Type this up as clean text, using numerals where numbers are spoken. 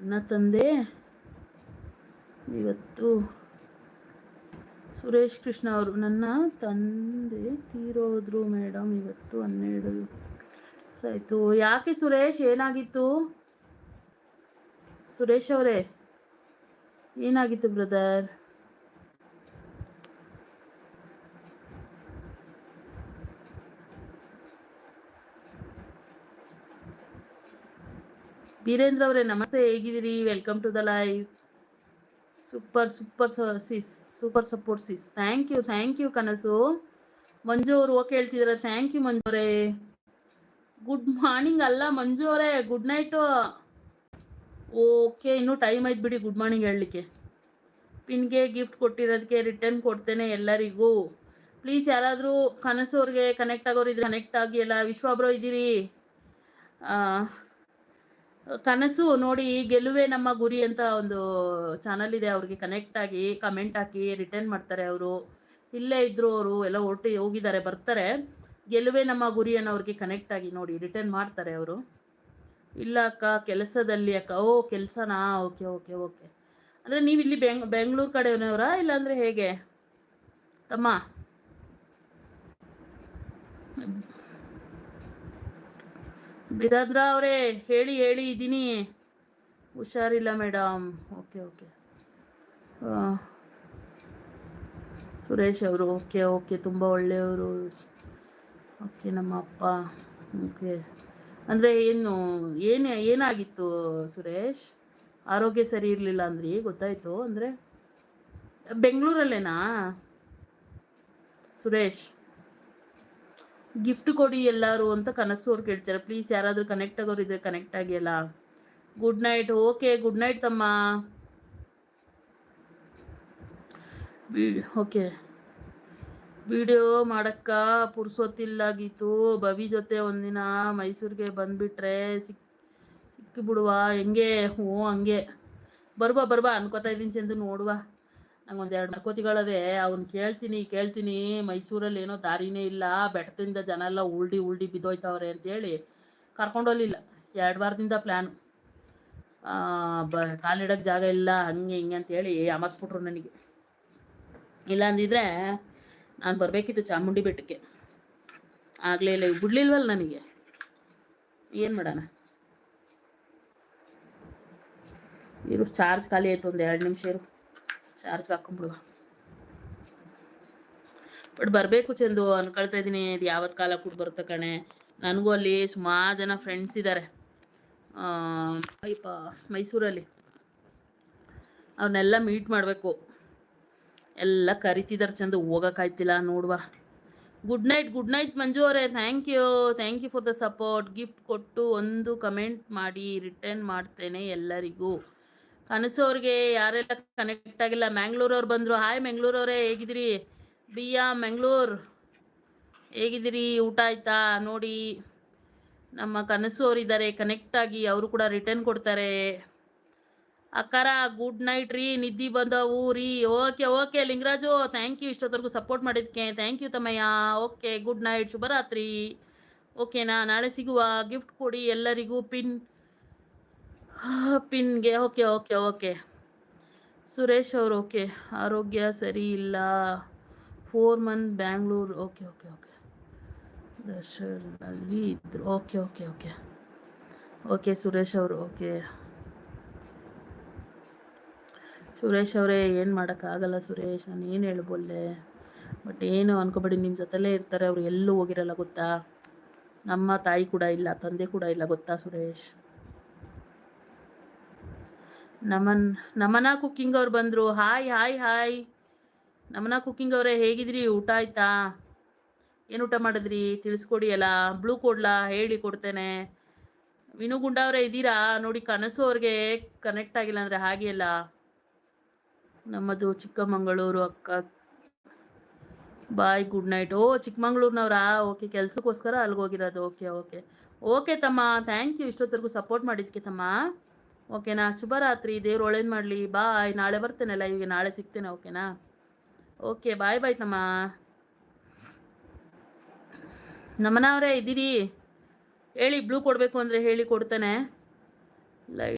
ನನ್ನ ತಂದೆ ಇವತ್ತು ಸುರೇಶ್ ಕೃಷ್ಣ ಅವರು, ನನ್ನ ತಂದೆ ತೀರೋದ್ರು ಮೇಡಮ್ ಇವತ್ತು 12 ಆಯಿತು. ಯಾಕೆ ಸುರೇಶ್, ಏನಾಗಿತ್ತು ಸುರೇಶ್ ಅವರೇ, ಏನಾಗಿತ್ತು ಬ್ರದರ್? ಬೀರೇಂದ್ರ ಅವರೇ ನಮಸ್ತೆ, ಹೇಗಿದ್ದೀರಿ? Welcome to the live. Super super sis, super support sis. Thank you Kanasu. Manju ಅವರು ಓಕೆ ಹೇಳ್ತಿದಾರೆ, ಥ್ಯಾಂಕ್ ಯು ಮಂಜು ಅವರೇ. ಗುಡ್ ಮಾರ್ನಿಂಗ್ ಅಲ್ಲ ಮಂಜು ಅವರೇ, ಗುಡ್ ನೈಟು. ಓಕೆ, ಇನ್ನೂ ಟೈಮ್ ಆಯ್ತು ಬಿಡಿ ಗುಡ್ ಮಾರ್ನಿಂಗ್ ಹೇಳಲಿಕ್ಕೆ. ಪಿನ್ಗೆ ಗಿಫ್ಟ್ ಕೊಟ್ಟಿರೋದಕ್ಕೆ ರಿಟರ್ನ್ ಕೊಡ್ತೇನೆ ಎಲ್ಲರಿಗೂ. ಪ್ಲೀಸ್ ಯಾರಾದರೂ ಕನಸು ಅವ್ರಿಗೆ ಕನೆಕ್ಟ್ ಆಗೋರು ಇದ್ರೆ ಕನೆಕ್ಟ್ ಆಗಿ. ಎಲ್ಲ ವಿಶ್ವಾಬ್ರೋ ಇದ್ದೀರಿ? ಕನಸು ನೋಡಿ, ಗೆಲುವೆ ನಮ್ಮ ಗುರಿ ಅಂತ ಒಂದು ಚಾನಲ್ ಇದೆ, ಅವ್ರಿಗೆ ಕನೆಕ್ಟ್ ಆಗಿ ಕಮೆಂಟ್ ಹಾಕಿ ರಿಟರ್ನ್ ಮಾಡ್ತಾರೆ. ಅವರು ಇಲ್ಲೇ ಇದ್ರು, ಅವರು ಎಲ್ಲ ಹೋಗಿದ್ದಾರೆ, ಬರ್ತಾರೆ. ಗೆಲುವೆ ನಮ್ಮ ಗುರಿ ಅನ್ನೋ ಅವ್ರಿಗೆ ಕನೆಕ್ಟ್ ಆಗಿ ನೋಡಿ, ರಿಟರ್ನ್ ಮಾಡ್ತಾರೆ ಅವರು. ಇಲ್ಲ ಅಕ್ಕ ಕೆಲಸದಲ್ಲಿ ಅಕ್ಕ. ಓ ಕೆಲಸನಾ? Okay okay okay. ಅಂದರೆ ನೀವು ಇಲ್ಲಿ ಬೆಂಗಳೂರು ಕಡೆಯವರಾ ಇಲ್ಲಾಂದರೆ ಹೇಗೆ ತಮ್ಮ? ಬಿರಾದ್ರ ಅವರೇ ಹೇಳಿ ಇದ್ದೀನಿ. ಹುಷಾರಿಲ್ಲ ಮೇಡಮ್. Okay okay. ಸುರೇಶ್ ಅವರು ಓಕೆ ಓಕೆ, ತುಂಬ ಒಳ್ಳೆಯವರು. ಓಕೆ, ನಮ್ಮ ಅಪ್ಪ ಓಕೆ. ಅಂದರೆ ಏನಾಗಿತ್ತು ಸುರೇಶ್? ಆರೋಗ್ಯ ಸರಿ ಇರಲಿಲ್ಲ ಅಂದ್ರಿ, ಗೊತ್ತಾಯ್ತು. ಅಂದರೆ ಬೆಂಗಳೂರಲ್ಲೇನಾ ಸುರೇಶ್? ಗಿಫ್ಟ್ ಕೊಡಿ ಎಲ್ಲರೂ ಅಂತ ಕನಸು ಅವ್ರು ಕೇಳ್ತಾರೆ. ಪ್ಲೀಸ್ ಯಾರಾದರೂ ಕನೆಕ್ಟ್ ಆಗೋರು ಇದ್ರೆ ಕನೆಕ್ಟ್ ಆಗಿಲ್ಲ. Good night. Okay good night ತಮ್ಮ. ಓಕೆ, ವಿಡಿಯೋ ಮಾಡಕ್ಕ ಪುರ್ಸೊತ್ತಿಲ್ಲಾಗಿತ್ತು. ಭವಿ ಜೊತೆ ಒಂದಿನ ಮೈಸೂರಿಗೆ ಬಂದುಬಿಟ್ರೆ ಸಿಕ್ಕಿಬಿಡುವ ಹೆಂಗೆ? ಹ್ಞೂ ಹಂಗೆ ಬರ್ಬಾ ಅನ್ಕೋತಾ ಇದ್ದೀನಿ ಚಂದು. ನೋಡುವ, ನಂಗೊಂದು 2 ಮರ್ಕೋತಿಗಳವೆ, ಅವ್ನು ಕೇಳ್ತೀನಿ. ಮೈಸೂರಲ್ಲಿ ಏನೋ ದಾರಿನೇ ಇಲ್ಲ, ಬೆಟ್ಟದಿಂದ ಜನ ಎಲ್ಲ ಉಲ್ಡಿ ಬಿದ್ದೋಯ್ತವ್ರೆ ಅಂತೇಳಿ ಕರ್ಕೊಂಡೋಗ್ಲಿಲ್ಲ. 2 ವಾರದಿಂದ ಪ್ಲ್ಯಾನು. ಕಾಲಿಡೋಕ್ಕೆ ಜಾಗ ಇಲ್ಲ, ಹಿಂಗೆ ಅಂತೇಳಿ ಅಮರ್ಸ್ಬಿಟ್ರು ನನಗೆ. ಇಲ್ಲ ಅಂದಿದ್ರೆ ನಾನು ಬರಬೇಕಿತ್ತು ಚಾಮುಂಡಿ ಬೆಟ್ಟಕ್ಕೆ. ಆಗಲೇ ಇಲ್ಲ, ಬಿಡ್ಲಿಲ್ವಲ್ಲ ನನಗೆ. ಏನು ಮಾಡೋಣ? ಇರು, ಚಾರ್ಜ್ ಖಾಲಿ ಆಯಿತು, ಒಂದು 2 ನಿಮಿಷ ಇರು, ಚಾರ್ಜ್ ಹಾಕೊಂಡ್ಬಿಡುವ. ಬಟ್ ಬರಬೇಕು ಚಂದು ಅನ್ಕೊಳ್ತಾ ಇದ್ದೀನಿ. ಇದು ಯಾವತ್ತು ಕಾಲ ಕೂಡ ಬರುತ್ತೆ ಕಣೆ. ನನಗೂ ಅಲ್ಲಿ ಸುಮಾರು ಜನ ಫ್ರೆಂಡ್ಸ್ ಇದ್ದಾರೆ ಮೈಸೂರಲ್ಲಿ. ಅವ್ರನ್ನೆಲ್ಲ ಮೀಟ್ ಮಾಡಬೇಕು. ಎಲ್ಲ ಕರಿತಿದ್ದಾರೆ ಚಂದು, ಹೋಗೋಕ್ಕಾಯ್ತಿಲ್ಲ. ನೋಡುವ. ಗುಡ್ ನೈಟ್ ಮಂಜು ಅವರೇ. Thank you for the support. Gift ಕೊಟ್ಟು ಒಂದು ಕಮೆಂಟ್ ಮಾಡಿ ರಿಟರ್ನ್ ಮಾಡ್ತೇನೆ ಎಲ್ಲರಿಗೂ. ಕನಸು ಅವ್ರಿಗೆ ಯಾರೆಲ್ಲ ಕನೆಕ್ಟ್ ಆಗಿಲ್ಲ. ಮ್ಯಾಂಗ್ಳೂರವ್ರು ಬಂದರು. ಹಾಯ್ ಮ್ಯಾಂಗ್ಳೂರವರೇ, ಹೇಗಿದ್ದೀರಿ? ಬಿಯಾ ಮ್ಯಾಂಗ್ಳೂರ್ ಹೇಗಿದ್ದೀರಿ? ಊಟ ಆಯ್ತಾ? ನೋಡಿ, ನಮ್ಮ ಕನಸು ಅವರಿದ್ದಾರೆ ಕನೆಕ್ಟ್ ಆಗಿ, ಅವರು ಕೂಡ ರಿಟರ್ನ್ ಕೊಡ್ತಾರೆ. ಅಕ್ಕಾರ ಗುಡ್ ನೈಟ್ ರೀ, ನಿದ್ದೆ ಬಂದವು ರೀ. ಓಕೆ ಲಿಂಗರಾಜು, ಥ್ಯಾಂಕ್ ಯು ಇಷ್ಟೊತ್ತವರೆಗೂ ಸಪೋರ್ಟ್ ಮಾಡಿದ್ದಕ್ಕೆ. Thank you Thammayya. Okay good night, ಶುಭರಾತ್ರಿ. ಓಕೆನಾ? ನಾಳೆ ಸಿಗುವ. ಗಿಫ್ಟ್ ಕೊಡಿ ಎಲ್ಲರಿಗೂ ಪಿನ್ಗೆ. ಓಕೆ ಸುರೇಶ್ ಅವರು ಓಕೆ. ಆರೋಗ್ಯ ಸರಿ ಇಲ್ಲ, 4 ಮಂತ್ ಬ್ಯಾಂಗ್ಳೂರು. ಓಕೆ ದರ್ಶನಲ್ಲಿ ಇದ್ರು. ಓಕೆ ಸುರೇಶ್ ಅವರು ಓಕೆ. ಸುರೇಶ್ ಅವರೇ, ಏನು ಮಾಡೋಕ್ಕಾಗಲ್ಲ ಸುರೇಶ್, ನಾನು ಏನು ಹೇಳ್ಬಲ್ಲೆ. ಬಟ್ ಏನು ಅನ್ಕೋಬೇಡಿ, ನಿಮ್ಮ ಜೊತೆಲೇ ಇರ್ತಾರೆ ಅವರು, ಎಲ್ಲೂ ಹೋಗಿರಲ್ಲ ಗೊತ್ತಾ. ನಮ್ಮ ತಾಯಿ ಕೂಡ ಇಲ್ಲ, ತಂದೆ ಕೂಡ ಇಲ್ಲ ಗೊತ್ತಾ ಸುರೇಶ್. ನಮನ ಕುಕ್ಕಿಂಗ್ ಅವ್ರು ಬಂದರು. ಹಾಯ್ ನಮನ ಕುಕ್ಕಿಂಗ್ ಅವರೇ, ಹೇಗಿದ್ರಿ? ಊಟ ಆಯ್ತಾ? ಏನು ಊಟ ಮಾಡಿದ್ರಿ? ತಿಳಿಸ್ಕೊಡಿ ಅಲ್ಲ. ಬ್ಲೂ ಕೊಡ್ಲಾ? ಹೇಳಿ ಕೊಡ್ತೇನೆ. ವಿನುಗುಂಡ ಅವರೇ ಇದ್ದೀರಾ? ನೋಡಿ, ಕನಸು ಅವ್ರಿಗೆ ಕನೆಕ್ಟ್ ಆಗಿಲ್ಲ ಅಂದರೆ ಹಾಗೆ ಅಲ್ಲ. ನಮ್ಮದು ಚಿಕ್ಕಮಗಳೂರು ಅಕ್ಕ. Bye good night. ಚಿಕ್ಕಮಂಗ್ಳೂರ್ನವ್ರಾ? ಓಕೆ, ಕೆಲಸಕ್ಕೋಸ್ಕರ ಅಲ್ಲಿಗೋಗಿರೋದು. ಓಕೆ ತಮ್ಮ, ಥ್ಯಾಂಕ್ ಯು ಇಷ್ಟೊತ್ತರೆಗೂ ಸಪೋರ್ಟ್ ಮಾಡಿದ್ದಕ್ಕೆ ತಮ್ಮ. ಓಕೆನಾ? ಶುಭರಾತ್ರಿ, ದೇವ್ರು ಒಳ್ಳೇದು ಮಾಡಲಿ. ಬಾಯ್, ನಾಳೆ ಬರ್ತೇನಲ್ಲ, ಇವಾಗ ನಾಳೆ ಸಿಗ್ತೇನೆ. ಓಕೆನಾ? ಓಕೆ ಬಾಯ್ ತಮ್ಮ. ನಮನವರೇ ಇದ್ದೀರಿ? ಹೇಳಿ, ಬ್ಲೂ ಕೊಡಬೇಕು ಅಂದರೆ ಹೇಳಿ ಕೊಡ್ತೇನೆ. ಲೈಟ್